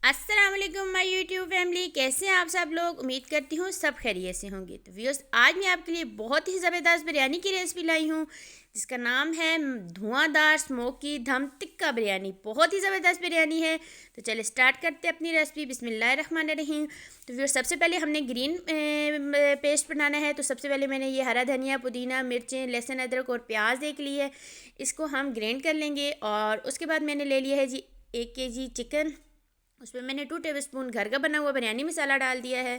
अस्सलाम वालेकुम my YouTube family, कैसे हैं आप सब लोग। उम्मीद करती हूँ सब खैरियत से होंगे। तो व्यूअर्स, आज मैं आपके लिए बहुत ही ज़बरदस्त बिरयानी की रेसिपी लाई हूँ जिसका नाम है धुआंधार स्मोकी दम टिक्का बिरयानी। बहुत ही ज़बरदस्त बिरयानी है। तो चलिए स्टार्ट करते हैं अपनी रेसिपी। बिस्मिल्लाहिर्रहमानिर्रहीम। तो व्यूअर्स, सबसे पहले हमने ग्रीन पेस्ट बनाना है। तो सबसे पहले मैंने ये हरा धनिया, पुदीना, मिर्चें, लहसुन, अदरक और प्याज देख ली है। इसको हम ग्राइंड कर लेंगे। और उसके बाद मैंने ले लिया है जी 1 kg चिकन। उसमें मैंने 2 टेबल स्पून घर का बना हुआ बिरयानी मसाला डाल दिया है।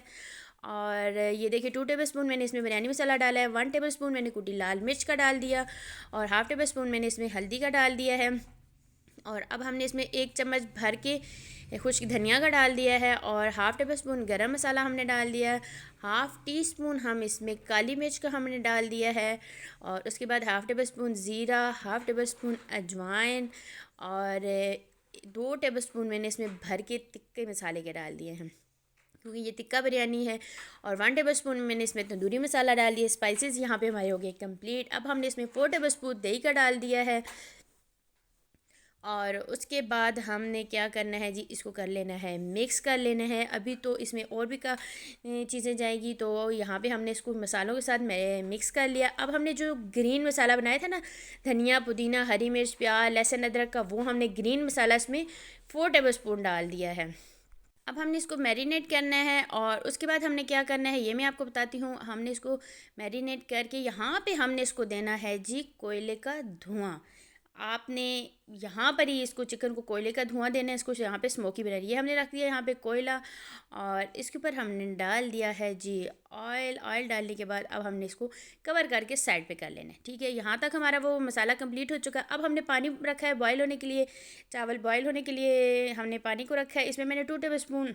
और ये देखिए 2 टेबल स्पून मैंने इसमें बिरयानी मसाला डाला है। 1 टेबल स्पून मैंने कुटी लाल मिर्च का डाल दिया। और ½ टेबल स्पून मैंने इसमें हल्दी का डाल दिया है। और अब हमने इसमें 1 चम्मच भर के खुश्क धनिया का डाल दिया है। और ½ टेबल स्पून गरम मसाला हमने डाल दिया है। हाफ़ टी स्पून हम इसमें काली मिर्च का हमने डाल दिया है। और उसके बाद ½ टेबल स्पून ज़ीरा, ½ टेबल स्पून अजवाइन और 2 टेबल स्पून मैंने इसमें भर के तिक्के मसाले के डाल दिए हैं क्योंकि ये टिक्का बिरयानी है। और 1 टेबल स्पून मैंने इसमें तंदूरी मसाला डाल दिया। स्पाइसेस यहाँ पे हमारे हो गए कंप्लीट। अब हमने इसमें 4 टेबल स्पून दही का डाल दिया है। और उसके बाद हमने क्या करना है जी, इसको कर लेना है, मिक्स कर लेना है। अभी तो इसमें और भी का चीज़ें जाएगी। तो यहाँ पे हमने इसको मसालों के साथ मिक्स कर लिया। अब हमने जो ग्रीन मसाला बनाया था ना, धनिया, पुदीना, हरी मिर्च, प्याज, लहसुन, अदरक का, वो हमने ग्रीन मसाला इसमें 4 टेबल स्पून डाल दिया है। अब हमने इसको मैरिनेट करना है। और उसके बाद हमने क्या करना है ये मैं आपको बताती हूँ। हमने इसको मैरिनेट करके यहाँ पे हमने इसको देना है जी कोयले का धुआं। आपने यहाँ पर ही इसको चिकन को कोयले का धुआं देना है। इसको यहाँ पे स्मोकी बिरयानी, ये हमने रख दिया यहाँ पे कोयला। और इसके ऊपर हमने डाल दिया है जी ऑयल। ऑयल डालने के बाद अब हमने इसको कवर करके साइड पे कर लेना है। ठीक है, यहाँ तक हमारा वो मसाला कंप्लीट हो चुका है। अब हमने पानी रखा है बॉयल होने के लिए। चावल बॉयल होने के लिए हमने पानी को रखा है। इसमें मैंने 2 टेबल स्पून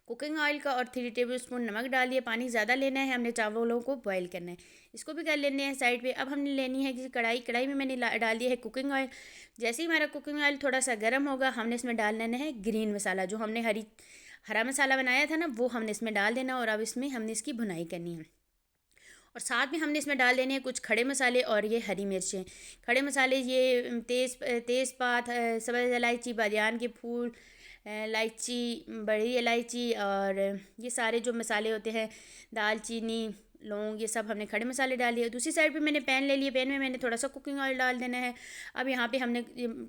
कुकिंग ऑयल का और 3 टेबल स्पून नमक डाल दिया। पानी ज़्यादा लेना है, हमने चावलों को बॉईल करना है। इसको भी कर लेने हैं साइड पे। अब हमने लेनी है किसी कढ़ाई। कढ़ाई में मैंने डाल दिया है कुकिंग ऑयल। जैसे ही हमारा कुकिंग ऑयल थोड़ा सा गर्म होगा, हमने इसमें डाल लेना है ग्रीन मसाला। जो हमने हरा मसाला बनाया था ना, वो हमने इसमें डाल देना। और अब इसमें हमने इसकी भुनाई करनी है। और साथ में हमने इसमें डाल देने हैं कुछ खड़े मसाले और ये हरी मिर्चें। खड़े मसाले ये तेज़पात, सब्ज़ इलायची, बादियान के फूल, इलायची, बड़ी इलायची और ये सारे जो मसाले होते हैं, दालचीनी, लौंग, ये सब हमने खड़े मसाले डाल दिए। दूसरी साइड पे मैंने पैन ले लिया। पैन में मैंने थोड़ा सा कुकिंग ऑयल डाल देना है। अब यहाँ पे हमने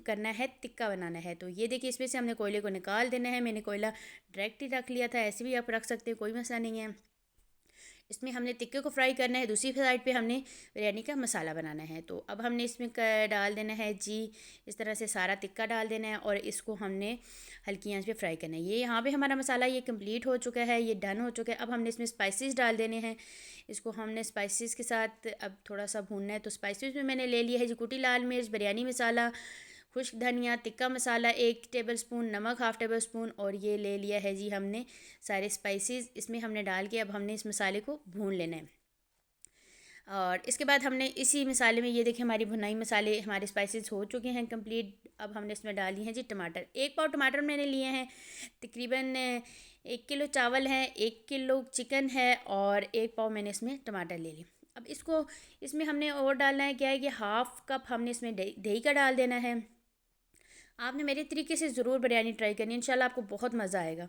करना है टिक्का बनाना है। तो ये देखिए, इसमें से हमने कोयले को निकाल देना है। मैंने कोयला डायरेक्ट ही रख लिया था, ऐसे भी आप रख सकते हैं, कोई मसला नहीं है। इसमें हमने टिक्के को फ्राई करना है। दूसरी साइड पे हमने बिरयानी का मसाला बनाना है। तो अब हमने इसमें डाल देना है जी, इस तरह से सारा टिक्का डाल देना है। और इसको हमने हल्की आंच पे फ्राई करना है। ये यहाँ पे हमारा मसाला ये कंप्लीट हो चुका है, ये डन हो चुका है। अब हमने इसमें स्पाइसेस डाल देने हैं। इसको हमने स्पाइसेस के साथ अब थोड़ा सा भूनना है। तो स्पाइसेस में मैंने ले लिया है जी कुटी लाल मिर्च, बिरयानी मसाला, खुश्क धनिया, टिक्का मसाला, 1 टेबल स्पून नमक, ½ टेबल स्पून, और ये ले लिया है जी हमने सारे स्पाइसेस। इसमें हमने डाल के अब हमने इस मसाले को भून लेना है। और इसके बाद हमने इसी मसाले में, ये देखिए हमारी भुनाई मसाले, हमारे स्पाइसेस हो चुके हैं कंप्लीट। अब हमने इसमें डाली हैं जी टमाटर। 1 पाव टमाटर मैंने लिए हैं। तकरीबन 1 किलो चावल है, 1 किलो चिकन है और 1 पाव मैंने इसमें टमाटर ले लिए। अब इसको इसमें हमने और डालना है क्या है कि हाफ़ कप हमने इसमें दही का डाल देना है। आपने मेरे तरीके से ज़रूर बिरयानी ट्राई करनी है, इंशाल्लाह आपको बहुत मज़ा आएगा।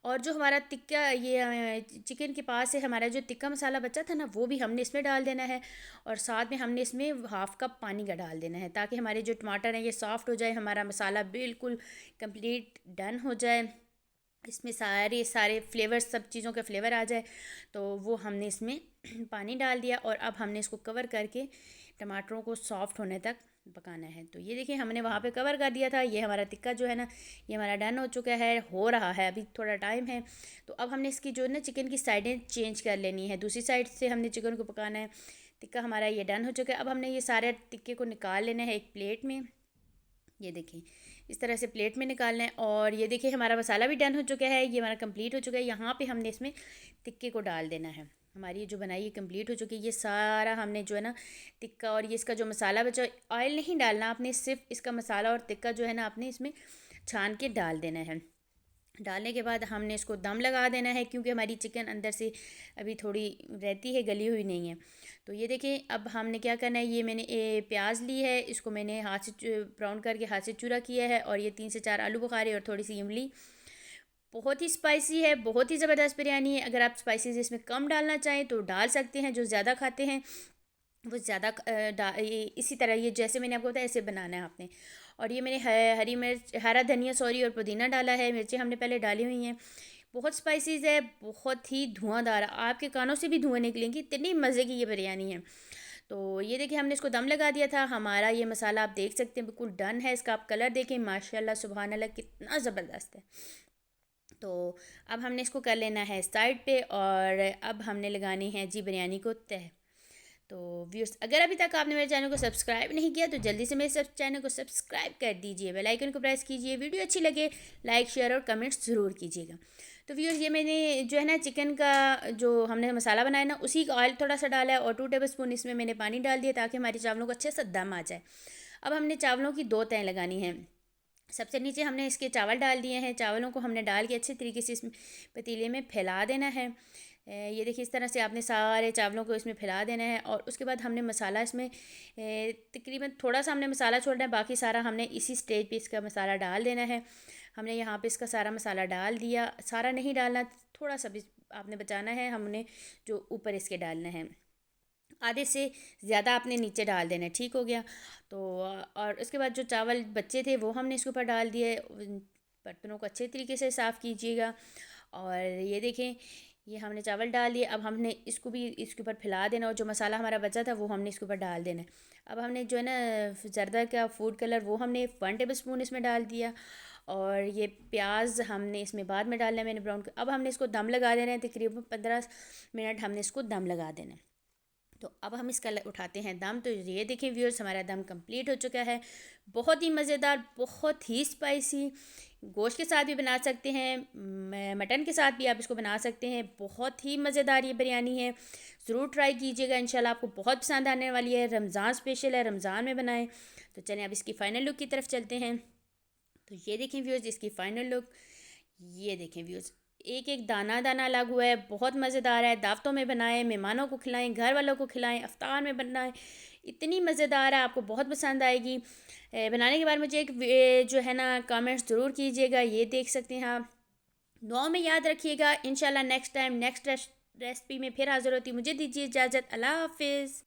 और जो हमारा टिक्का, ये चिकन के पास से हमारा जो टिक्का मसाला बचा था ना, वो भी हमने इसमें डाल देना है। और साथ में हमने इसमें हाफ़ कप पानी का डाल देना है ताकि हमारे जो टमाटर हैं ये सॉफ़्ट हो जाए, हमारा मसाला बिल्कुल कंप्लीट डन हो जाए, इसमें सारे सारे फ्लेवर्स, सब चीज़ों के फ्लेवर आ जाए। तो वो हमने इसमें पानी डाल दिया। और अब हमने इसको कवर करके टमाटरों को सॉफ़्ट होने तक पकाना है। तो ये देखिए हमने वहाँ पे कवर कर दिया था। ये हमारा टिक्का जो है ना, ये हमारा डन हो चुका है, हो रहा है, अभी थोड़ा टाइम है। तो अब हमने इसकी जो ना चिकन की साइडें चेंज कर लेनी है। दूसरी साइड से हमने चिकन को पकाना है। टिक्का हमारा ये डन हो चुका है। अब हमने ये सारे टिक्के को निकाल लेना है एक प्लेट में। ये देखिए इस तरह से प्लेट में निकालना है। और ये देखिए हमारा मसाला भी डन हो चुका है, ये हमारा कंप्लीट हो चुका है। यहाँ पे हमने इसमें टिक्के को डाल देना है। हमारी ये जो बनाई है कंप्लीट हो चुकी है। ये सारा हमने जो है ना टिक्का और ये इसका जो मसाला बचा, ऑयल नहीं डालना आपने, सिर्फ इसका मसाला और टिक्का जो है ना आपने इसमें छान के डाल देना है। डालने के बाद हमने इसको दम लगा देना है, क्योंकि हमारी चिकन अंदर से अभी थोड़ी रहती है, गली हुई नहीं है। तो ये देखें, अब हमने क्या करना है, ये मैंने प्याज ली है, इसको मैंने हाथ से ब्राउन करके हाथ से चूरा किया है, और ये 3 से 4 आलू बुखारे और थोड़ी सी इमली। बहुत ही स्पाइसी है, बहुत ही ज़बरदस्त बिरयानी है। अगर आप स्पाइसेस इसमें कम डालना चाहें तो डाल सकते हैं, जो ज़्यादा खाते हैं वो ज़्यादा इसी तरह ये जैसे मैंने आपको बताया ऐसे बनाना है आपने। और ये मैंने हरी मिर्च, हरा धनिया सॉरी, और पुदीना डाला है, मिर्ची हमने पहले डाली हुई हैं। बहुत स्पाइसीज़ है, बहुत ही धुआंधार, आपके कानों से भी धुआं निकलेंगी, इतनी मज़े की ये बिरयानी है। तो ये देखिए, हमने इसको दम लगा दिया था। हमारा ये मसाला आप देख सकते हैं बिल्कुल डन है। इसका आप कलर देखें, माशाल्लाह सुबहान अल्लाह, कितना ज़बरदस्त है। तो अब हमने इसको कर लेना है साइड पे, और अब हमने लगानी है जी बिरयानी को तह। तो व्यूअर्स, अगर अभी तक आपने मेरे चैनल को सब्सक्राइब नहीं किया तो जल्दी से मेरे चैनल को सब्सक्राइब कर दीजिए, बेल आइकन को प्रेस कीजिए, वीडियो अच्छी लगे लाइक शेयर और कमेंट्स ज़रूर कीजिएगा। तो व्यूअर्स, ये मैंने जो है ना चिकन का जो हमने मसाला बनाया ना, उसी का ऑयल थोड़ा सा डाला है, और 2 टेबलस्पून इसमें मैंने पानी डाल दिया, ताकि हमारे चावलों को अच्छे से दम आ जाए। अब हमने चावलों की 2 तह लगानी है। सबसे नीचे हमने इसके चावल डाल दिए हैं, चावलों को हमने डाल के अच्छे तरीके से इस पतीले में फैला देना है। ये देखिए, इस तरह से आपने सारे चावलों को इसमें फैला देना है, और उसके बाद हमने मसाला इसमें तकरीबन थोड़ा सा हमने मसाला छोड़ना है, बाकी सारा हमने इसी स्टेज पे इसका मसाला डाल देना है। हमने यहाँ पे इसका सारा मसाला डाल दिया, सारा नहीं डालना, थोड़ा सा भी आपने बचाना है, हमने जो ऊपर इसके डालना है, आधे से ज़्यादा आपने नीचे डाल देना है, ठीक हो गया। तो और उसके बाद जो चावल बच्चे थे वो हमने इसके ऊपर डाल दिए। बर्तनों को अच्छे तरीके से साफ़ कीजिएगा। और ये देखें, ये हमने चावल डाल दिए। अब हमने इसको भी इसके ऊपर फैला देना, और जो मसाला हमारा बचा था वो हमने इसके ऊपर डाल देना है। अब हमने जो है ना ज़र्दा का फूड कलर वो हमने 1 टेबल स्पून इसमें डाल दिया, और ये प्याज हमने इसमें बाद में डालना है, मैंने ब्राउन। अब हमने इसको दम लगा देना है, तकरीबन 15 मिनट हमने इसको दम लगा देना है। तो अब हम इसका उठाते हैं दम। तो ये देखें व्यूअर्स, हमारा दम कंप्लीट हो चुका है। बहुत ही मज़ेदार, बहुत ही स्पाइसी, गोश्त के साथ भी बना सकते हैं, मटन के साथ भी आप इसको बना सकते हैं। बहुत ही मज़ेदार ये बिरयानी है, ज़रूर ट्राई कीजिएगा, इंशाल्लाह आपको बहुत पसंद आने वाली है। रमज़ान स्पेशल है, रमज़ान में बनाएं। तो चलें अब इसकी फ़ाइनल लुक की तरफ चलते हैं। तो ये देखें व्यूअर्स, इसकी फ़ाइनल लुक। ये देखें व्यूअर्स, एक एक दाना दाना अलग हुआ है, बहुत मज़ेदार है। दावतों में बनाएं, मेहमानों को खिलाएं, घर वालों को खिलाएं, इफ्तार में बनाएं, इतनी मज़ेदार है, आपको बहुत पसंद आएगी। बनाने के बाद मुझे एक जो है ना कमेंट्स ज़रूर कीजिएगा। ये देख सकते हैं आप, दुआ में याद रखिएगा। इंशाल्लाह नेक्स्ट टाइम नेक्स्ट रेसिपी में फिर हाज़िर होती। मुझे दीजिए इजाज़त। अल्लाह हाफिज़।